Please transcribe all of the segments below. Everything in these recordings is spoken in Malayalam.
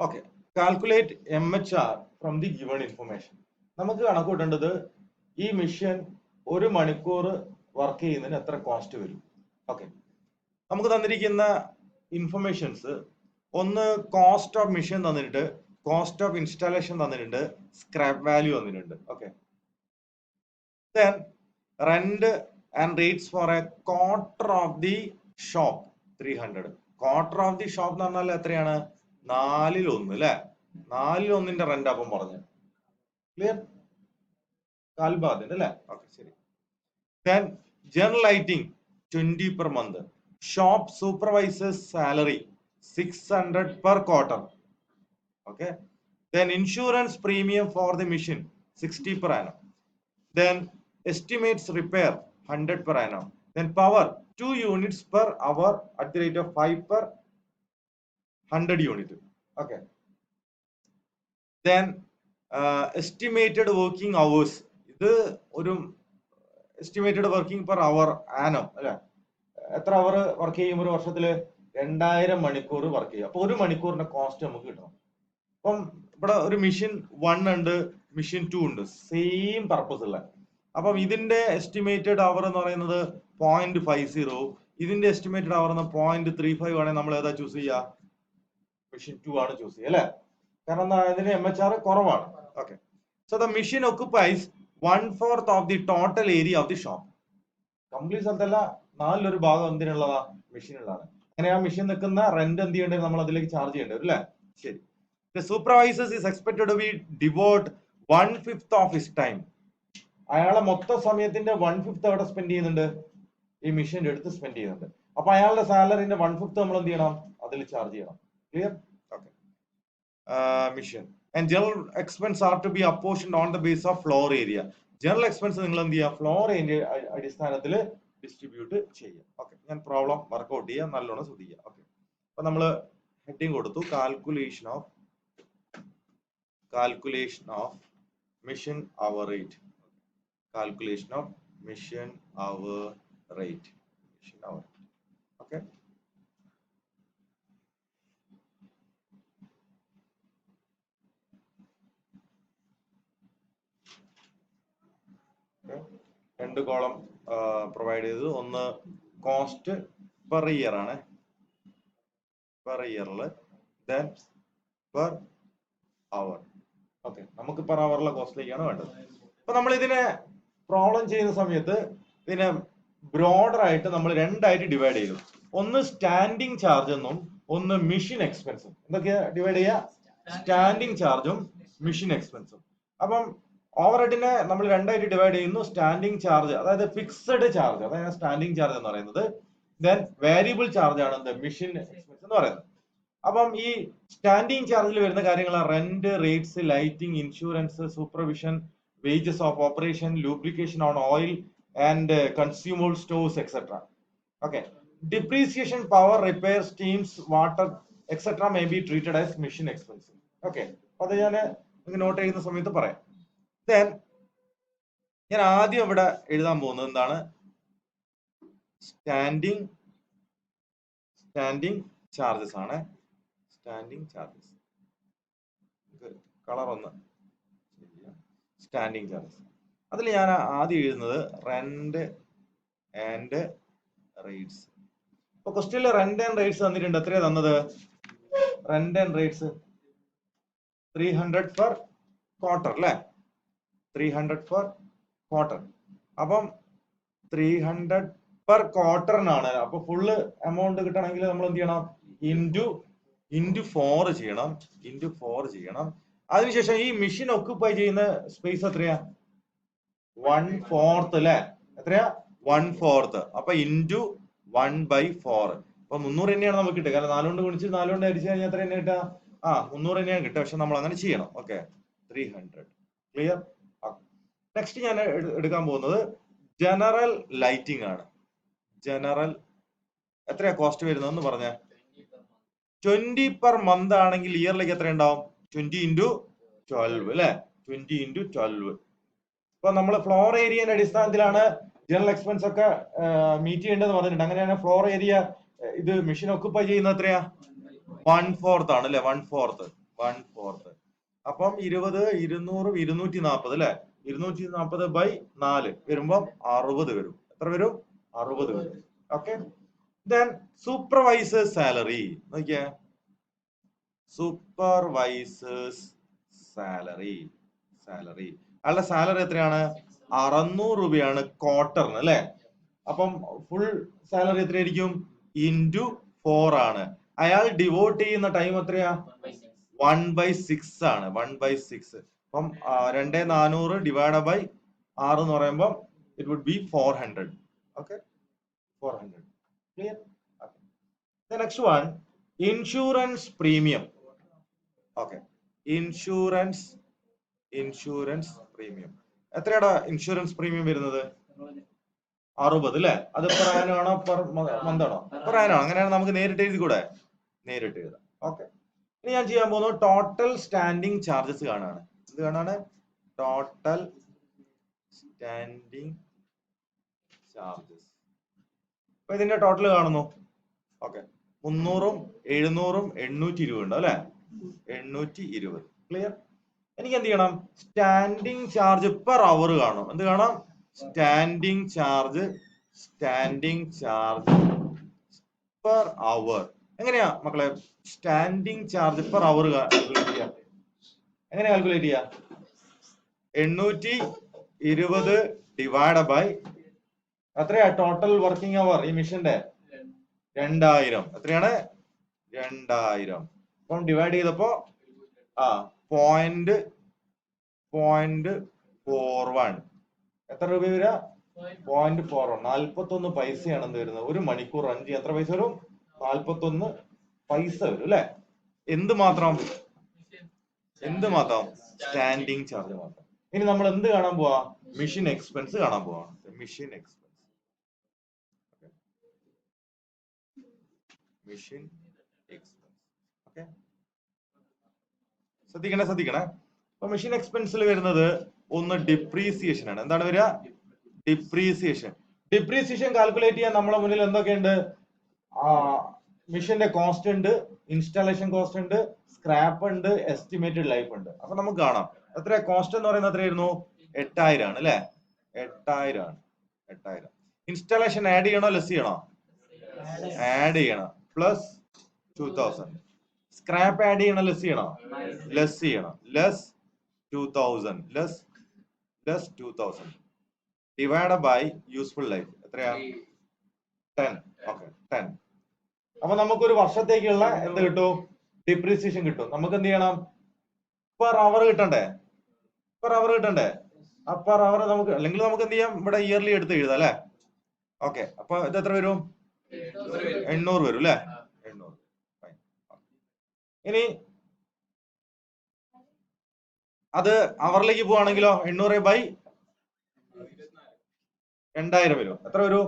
Okay, calculate MHR from the given information. നമുക്ക് കണക്കൂട്ടേണ്ടത് ഈ മിഷൻ ഒരു മണിക്കൂർ വർക്ക് ചെയ്യുന്നതിന് എത്ര കോസ്റ്റ് വരും. ഓക്കെ, നമുക്ക് തന്നിരിക്കുന്ന ഇൻഫർമേഷൻസ് ഒന്ന് കോസ്റ്റ് ഓഫ് മിഷൻ തന്നിട്ടുണ്ട്, കോസ്റ്റ് ഓഫ് ഇൻസ്റ്റാളേഷൻ തന്നിട്ടുണ്ട്, സ്ക്രാപ്പ് വാല്യൂ തന്നിട്ടുണ്ട്. Okay, then rent and rates for a quarter of the shop 300. Quarter of the shop എന്ന് പറഞ്ഞാൽ എത്രയാണ്? 4/1 അല്ലെ? 4/1 റെന്റ് അപ്പം പറഞ്ഞു. ക്ലിയർ? കാൽഭാഗത്തിന്റെ അല്ലെ? ഓക്കെ, ശരി. Then general lighting 20 per month. Shop supervisor's salary 600 per quarter. Okay. Then insurance premium for the machine 60 per annum. Then estimates repair 100 per annum. Then power 2 units per hour at the rate of 5 per 100 unit. Okay. Then estimated working hours. ഇത് ഒരു estimated working per hour annum അല്ലെ? എത്ര അവർ വർക്ക് ചെയ്യും ഒരു വർഷത്തില്? 2000 മണിക്കൂർ വർക്ക് ചെയ്യും. അപ്പൊ ഒരു മണിക്കൂറിന്റെ കോസ്റ്റ് നമുക്ക് കിട്ടണം. അപ്പം ഇവിടെ ഒരു മെഷീൻ 1 ഉണ്ട്, മെഷീൻ 2 ഉണ്ട്, സെയിം പർപ്പസ് ഉള്ള. അപ്പം ഇതിന്റെ എസ്റ്റിമേറ്റഡ് അവർ എന്ന് പറയുന്നത് 0.50, ഇതിന്റെ എസ്റ്റിമേറ്റഡ് അവർ 0.35 ആണെങ്കിൽ നമ്മൾ ഏതാ ചൂസ് ചെയ്യുക? മെഷീൻ 2 ആണ് ചൂസ് ചെയ്യുക അല്ലെ? കാരണം ഇതിന് MHR കുറവാണ്. Okay, so the machine occupies 1/4 of the total area of the shop. Complete സ്ഥലത്തല്ല, 4/1 ഭാഗം എന്തിനുള്ളതാ? മെഷീനുള്ളതാണ്. അങ്ങനെ ആ മെഷീൻ നിൽക്കുന്ന റെന്റ് എന്ത് ചെയ്യേണ്ടത്? നമ്മൾ അതിലേക്ക് ചാർജ് ചെയ്യേണ്ടി വരും അല്ലെ? ശരി. The supervisor is expected to be devote 1/5 of his time. അയാളെ മൊത്തം സമയത്തിന്റെ 1/5 അവിടെ സ്പെൻഡ് ചെയ്യുന്നുണ്ട്, ഈ മെഷീന്റെ അടുത്ത് സ്പെൻഡ് ചെയ്യുന്നുണ്ട്. അപ്പൊ അയാളുടെ സാലറിന്റെ 1/5 നമ്മൾ എന്ത് ചെയ്യണം? അതിൽ ചാർജ് ചെയ്യണം. Clear? Okay. Machine and general expense are to be apportioned on the base of floor area. General expense നിങ്ങൾ എന്ത് ചെയ്യുക? ഫ്ലോർ ഏരിയ അടിസ്ഥാനത്തിൽ ഡിസ്ട്രിബ്യൂട്ട് ചെയ്യുക. ഓക്കെ, ഞാൻ പ്രോബ്ലം വർക്ക്ഔട്ട് ചെയ്യുക, നല്ലോണം ശ്രദ്ധിക്കുക. ഓക്കെ, അപ്പൊ നമ്മള് ഹെഡിങ് കൊടുത്തു, calculation of machine hour rate. Calculation of machine hour rate. Okay, രണ്ട് കോളം പ്രൊവൈഡ് ചെയ്തത്. ഒന്ന് കോസ്റ്റ് പെർ ഇയർ ആണ്, പെർ ഇയറിൽ, ദെൻ പെർ അവർ. ഓക്കെ, നമുക്ക് പെർ അവറിലെ കോസ്റ്റിലേക്കാണ് വേണ്ടത്. അപ്പൊ നമ്മൾ ഇതിനെ പ്രോബ്ലം ചെയ്യുന്ന സമയത്ത് ഇതിനെ ബ്രോഡർ ആയിട്ട് നമ്മൾ രണ്ടായിട്ട് ഡിവൈഡ് ചെയ്തു. ഒന്ന് സ്റ്റാൻഡിങ് ചാർജ് എന്നും ഒന്ന് മെഷീൻ എക്സ്പെൻസും. എന്തൊക്കെയാ ഡിവൈഡ് ചെയ്യുക? സ്റ്റാൻഡിങ് ചാർജും മെഷീൻ എക്സ്പെൻസും. അപ്പം ഓവർഹെഡിനെ നമ്മൾ രണ്ടായിട്ട് ഡിവൈഡ് ചെയ്യുന്നു. സ്റ്റാൻഡിങ് ചാർജ്, അതായത് ഫിക്സഡ് ചാർജ്, അതായത് സ്റ്റാൻഡിങ് ചാർജ് എന്ന് പറയുന്നത്. ദെൻ വേരിയബിൾ ചാർജ് ആണ് എന്ത്? മെഷീൻ എക്സ്പെൻസ് എന്ന് പറയുന്നത്. അപ്പം ഈ സ്റ്റാൻഡിങ് ചാർജിൽ വരുന്ന കാര്യങ്ങൾ rent, rates, lighting, insurance, supervision, wages of operation, lubrication on oil and consumable stores etcetera. Okay, depreciation, power, repair, സ്റ്റീംസ്, water etcetera may be treated as machine expense. Okay, അത് ഞാൻ നോട്ട് ചെയ്യുന്ന സമയത്ത് പറയാം. ദെൻ ഞാൻ ആദ്യം ഇവിടെ എഴുതാൻ പോകുന്നത് എന്താണ്? സ്റ്റാൻഡിങ് ചാർജസ് ആണ്. സ്റ്റാൻഡിങ് ചാർജസ്, കളർ ഒന്ന് സ്റ്റാൻഡിങ് ചാർജസ്. അതിൽ ഞാൻ ആദ്യം എഴുതുന്നത് റെന്റ് ആൻഡ് റേറ്റ്സ്. ഇപ്പൊ ക്വസ്റ്റ്യനിൽ റെന്റ് ആൻഡ് റേറ്റ്സ് തന്നിട്ടുണ്ട്. എത്രയാ തന്നത്? Rent and rates 300 per quarter അല്ലെ? 300 പെർ ക്വാർട്ടർ. അപ്പം 300 പെർ ക്വാർട്ടറിനാണ്. അപ്പൊ ഫുള്ള് എമൗണ്ട് കിട്ടണമെങ്കിൽ നമ്മൾ എന്ത് ചെയ്യണം? ഇൻറ്റു 4 ചെയ്യണം. അതിനുശേഷം ഈ മെഷീൻ ഒക്യുപ്പൈ ചെയ്യുന്ന സ്പേസ് എത്രയാ? 1/4 അല്ലെ? എത്രയാ? 1/4. അപ്പൊ ഇൻറ്റു 1/4. അപ്പൊ 300 തന്നെയാണ് നമുക്ക് കിട്ടുക. കാരണം 4 കൊണ്ട് ഗുണിച്ച് 4 കൊണ്ട് ഹരിച്ചു കഴിഞ്ഞാൽ എത്ര തന്നെ കിട്ടുക? 300 തന്നെയാണ് കിട്ടുക. പക്ഷെ നമ്മൾ അങ്ങനെ ചെയ്യണം. ഓക്കെ, 300. ക്ലിയർ? നെക്സ്റ്റ് ഞാൻ എടുക്കാൻ പോകുന്നത് ജനറൽ ലൈറ്റിംഗ് ആണ്. ജനറൽ എത്രയാ കോസ്റ്റ് വരുന്നതെന്ന് പറഞ്ഞ? 20 പെർ മന്ത് ആണെങ്കിൽ ഇയറിലേക്ക് എത്ര ഉണ്ടാവും? 20 × 12 അല്ലെ? 20 × 12. ഇപ്പൊ നമ്മൾ ഫ്ലോർ ഏരിയയുടെ അടിസ്ഥാനത്തിലാണ് ജനറൽ എക്സ്പെൻസ് ഒക്കെ മീറ്റ് ചെയ്യേണ്ടത് പറഞ്ഞിട്ടുണ്ട്. അങ്ങനെയാണ് ഫ്ലോർ ഏരിയ ഇത് മെഷീൻ ഒക്കുപ്പൈ ചെയ്യുന്നത് എത്രയാ? 1/4 ആണ് അല്ലെ? 1/4. 1/4. അപ്പം 20, 200, 240 അല്ലെ? 240 by 4 വരുമ്പം 60 വരും. എത്ര വരും? 60 വരും. ഓക്കെ. Then supervisor's salary. നോക്കിയേ. Supervisors salary. അയാളുടെ സാലറി എത്രയാണ്? 600 രൂപയാണ് ക്വാർട്ടറിന് അല്ലെ? അപ്പം ഫുൾ സാലറി എത്രയായിരിക്കും? ഇൻറ്റു 4 ആണ്. അയാൾ ഡിവോട്ട് ചെയ്യുന്ന ടൈം എത്രയാ? 1/6 ആണ്. 1/6. അപ്പം 2400 ഡിവൈഡ് ബൈ 6 എന്ന് പറയുമ്പോൾ it would be 400. Okay, 400. Clear? The next one, insurance premium. Okay, insurance premium എത്രയാടാ? ഇൻഷുറൻസ് പ്രീമിയം വരുന്നത് 60 അല്ലെ? അത് പെർ ആനം ആണോ പെർ മന്ത് ആണോ? പെർ ആനം ആണ്. അങ്ങനെയാണ് നമുക്ക് നേരിട്ട് എഴുതി കൂടെ? നേരിട്ട് എഴുതാം. ഓക്കെ. ഇനി ഞാൻ ചെയ്യാൻ പോകുന്നത് ടോട്ടൽ സ്റ്റാൻഡിങ് ചാർജസ് കാണാണ്. എന്ത് കാണാണ്? Total standing charges. അപ്പൊ ഇതിന്റെ ടോട്ടൽ കാണുന്നു. ഓക്കെ, 300, 700, 820 ഉണ്ട് അല്ലെ? 820. ക്ലിയർ? എനിക്ക് എന്ത് ചെയ്യണം? സ്റ്റാൻഡിങ് ചാർജ് പെർ അവർ കാണും. എന്ത് കാണാം? Standing charge per hour. എങ്ങനെയാ മക്കളെ standing charge per hour calculate ചെയ്യാം? എങ്ങനെ കാൽക്കുലേറ്റ് ചെയ്യാം? 820 ഡിവൈഡ് ബൈ എത്രയാ ടോട്ടൽ വർക്കിംഗ് അവർ ഈ മിഷന്റെ? 2000. എത്രയാണ്? 2000. അപ്പം ഡിവൈഡ് ചെയ്തപ്പോ 0.41. എത്ര രൂപ വരിക? 0.41. 41 പൈസയാണ് എന്ത് വരുന്നത്? ഒരു മണിക്കൂർ റൺ ചെയ്യാൻ എത്ര പൈസ വരും? 41 പൈസ വരും അല്ലെ? എന്ത് മാത്രം? സ്റ്റാൻഡിങ് ചാർജ് മാത്രം. ഇനി നമ്മൾ എന്ത് കാണാൻ പോവാ? മിഷൻ എക്സ്പെൻസ് കാണാൻ പോവാ. Mission expense. ഓക്കെ, ശ്രദ്ധിക്കണേ. അപ്പൊ മെഷീൻ എക്സ്പെൻസിൽ വരുന്നത് ഒന്ന് ഡിപ്രീസിയേഷൻ ആണ്. എന്താണ് വരിക? ഡിപ്രീസിയേഷൻ കാൽക്കുലേറ്റ് ചെയ്യാൻ നമ്മളെ മുന്നിൽ എന്തൊക്കെയുണ്ട്? മിഷന്റെ കോസ്റ്റ് ഉണ്ട്, ഇൻസ്റ്റാളേഷൻ കോസ്റ്റ് ഉണ്ട്, സ്ക്രാപ്പ് ഉണ്ട്, എസ്റ്റിമേറ്റഡ് ലൈഫ് ഉണ്ട്. അപ്പൊ നമുക്ക് കാണാം എത്ര കോസ്റ്റ് എന്ന് പറയുന്നത് എത്രയായിരുന്നു? 8000 ആണ് അല്ലെ? 8000 ആണ്. 8000. ഇൻസ്റ്റാളേഷൻ ആഡ് ചെയ്യണോ ലെസ് ചെയ്യണോ? ആഡ് ചെയ്യണം. പ്ലസ് 2000. സ്ക്രാപ്പ് ആഡ് ചെയ്യണം ലെസ് ചെയ്യണോ? ലെസ് ചെയ്യണം. Less 2000. Less 2000 divide by useful life എത്രയാ? 10. ഓക്കെ, 10. അപ്പൊ നമുക്കൊരു വർഷത്തേക്കുള്ള എന്ത് കിട്ടും? ഡിപ്രീസിയേഷൻ കിട്ടും. നമുക്ക് എന്ത് ചെയ്യണം? പെർ അവർ കിട്ടണ്ടേ? ആ പെർ അവർ നമുക്ക്, അല്ലെങ്കിൽ നമുക്ക് എന്ത് ചെയ്യാം? ഇവിടെ ഇയർലി എടുത്ത് എഴുതാം അല്ലെ? ഓക്കെ, അപ്പൊ ഇത് എത്ര വരും? 800 വരും അല്ലെ? 800. ഇനി അത് അവറിലേക്ക് പോവാണെങ്കിലോ 800 ബൈ 2000 വരും. എത്ര വരും?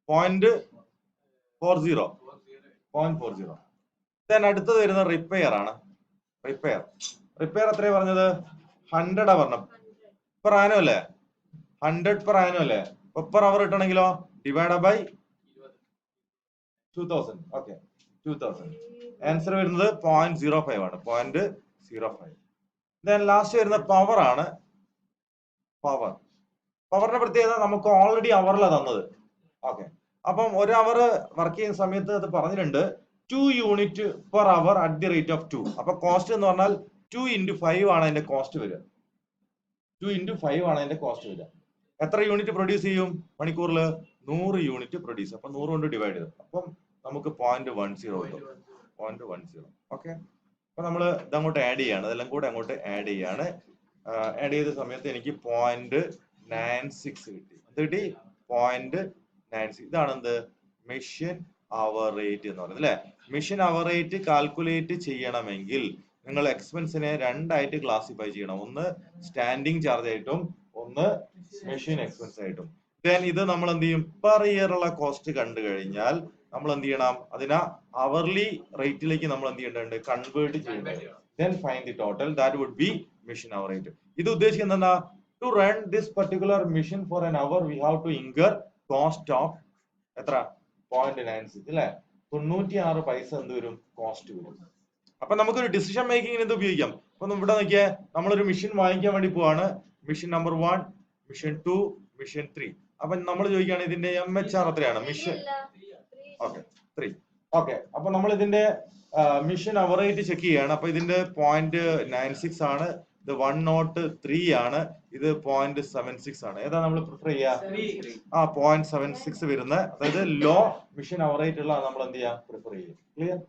0.40. ദെൻ അടുത്തത് വരുന്ന റിപ്പയർ ആണ്. റിപ്പയർ എത്രയാ പറഞ്ഞത്? 100 പറഞ്ഞ പെർ ആനം അല്ലേ? 100 പെർ ആനം അല്ലേ? പെർ അവർ കിട്ടണമെങ്കിലോ ഡിവൈഡ് ബൈ 2000. ഓക്കെ, 2000. ആൻസർ വരുന്നത് 0.05 ആണ്. 0.05. ദെൻ ലാസ്റ്റ് വരുന്ന പവർ ആണ്. പവറിന്റെ പ്രത്യേകത നമുക്ക് ഓൾറെഡി അവറിലാണ് തന്നത്. ഓക്കെ, അപ്പം ഒരു അവർ വർക്ക് ചെയ്യുന്ന സമയത്ത് അത് പറഞ്ഞിട്ടുണ്ട് 2 unit per hour at the rate of 2. അപ്പൊ കോസ്റ്റ് എന്ന് പറഞ്ഞാൽ 2 × 5 ആണ് അതിന്റെ കോസ്റ്റ് വരിക. 2 × 5 ആണ് അതിന്റെ കോസ്റ്റ് വരിക. എത്ര യൂണിറ്റ് പ്രൊഡ്യൂസ് ചെയ്യും മണിക്കൂറിൽ? 100 യൂണിറ്റ് പ്രൊഡ്യൂസ്. അപ്പൊ 100 കൊണ്ട് ഡിവൈഡ് ചെയ്തു. അപ്പം നമുക്ക് 0.10 കിട്ടും. 0.10. ഓക്കെ, അപ്പൊ നമ്മൾ ഇതങ്ങോട്ട് ആഡ് ചെയ്യാണ്. അതെല്ലാം കൂടെ അങ്ങോട്ട് ആഡ് ചെയ്യാണ്. ആഡ് ചെയ്ത സമയത്ത് എനിക്ക് 0.96 കിട്ടി. എന്ത് കിട്ടി? 0.96. ഇതാണ് എന്ത്? മിഷൻ അവർ റേറ്റ് എന്ന് പറയുന്നത് അല്ലെ? മിഷൻ അവർ റേറ്റ് കാൽക്കുലേറ്റ് ചെയ്യണമെങ്കിൽ നിങ്ങൾ എക്സ്പെൻസിനെ രണ്ടായിട്ട് ക്ലാസിഫൈ ചെയ്യണം. ഒന്ന് സ്റ്റാൻഡിങ് ചാർജ് ആയിട്ടും ഒന്ന് മെഷീൻ എക്സ്പെൻസ് ആയിട്ടും. ദെൻ ഇത് നമ്മൾ എന്ത് ചെയ്യും? പെർ ഇയർ ഉള്ള കോസ്റ്റ് കണ്ടു കഴിഞ്ഞാൽ നമ്മൾ എന്ത് ചെയ്യണം? അതിനെ അവർലി റേറ്റിലേക്ക് നമ്മൾ എന്ത് ചെയ്യേണ്ടതുണ്ട്? കൺവേർട്ട് ചെയ്യേണ്ടതുണ്ട്. Then find the total. That would be machine hour rate. ഇത് ഉദ്ദേശിക്കുന്നത് എന്താ? To run this particular machine for an hour we have to incur cost of എത്ര? 0.96 അല്ലെ? 96 പൈസ എന്ത് വരും? കോസ്റ്റ് വരും. അപ്പൊ നമുക്കൊരു ഡിസിഷൻ മേക്കിങ്ങിന് ഇത് ഉപയോഗിക്കാം. അപ്പൊ ഇവിടെ നോക്കിയേ, നമ്മളൊരു മെഷീൻ വാങ്ങിക്കാൻ വേണ്ടി പോവാണ്. Machine number 1, machine 2, machine 3. അപ്പൊ നമ്മൾ ചോദിക്കുകയാണ് ഇതിന്റെ MHR എത്രയാണ്? Machine okay 3. ഓക്കെ, അപ്പൊ നമ്മൾ ഇതിന്റെ മിഷൻ അവർ റേറ്റ് ചെക്ക് ചെയ്യാണ്. അപ്പൊ ഇതിന്റെ 0.96 ആണ്, ഇത് 103 ആണ്, ഇത് 0.76 ആണ്. ഏതാ നമ്മൾ പ്രിഫർ ചെയ്യാ? 0.76 വരുന്ന, അതായത് ലോ മിഷൻ അവർ റേറ്റ് ഉള്ള നമ്മൾ എന്ത് ചെയ്യാം? പ്രിഫർ ചെയ്യും. ക്ലിയർ?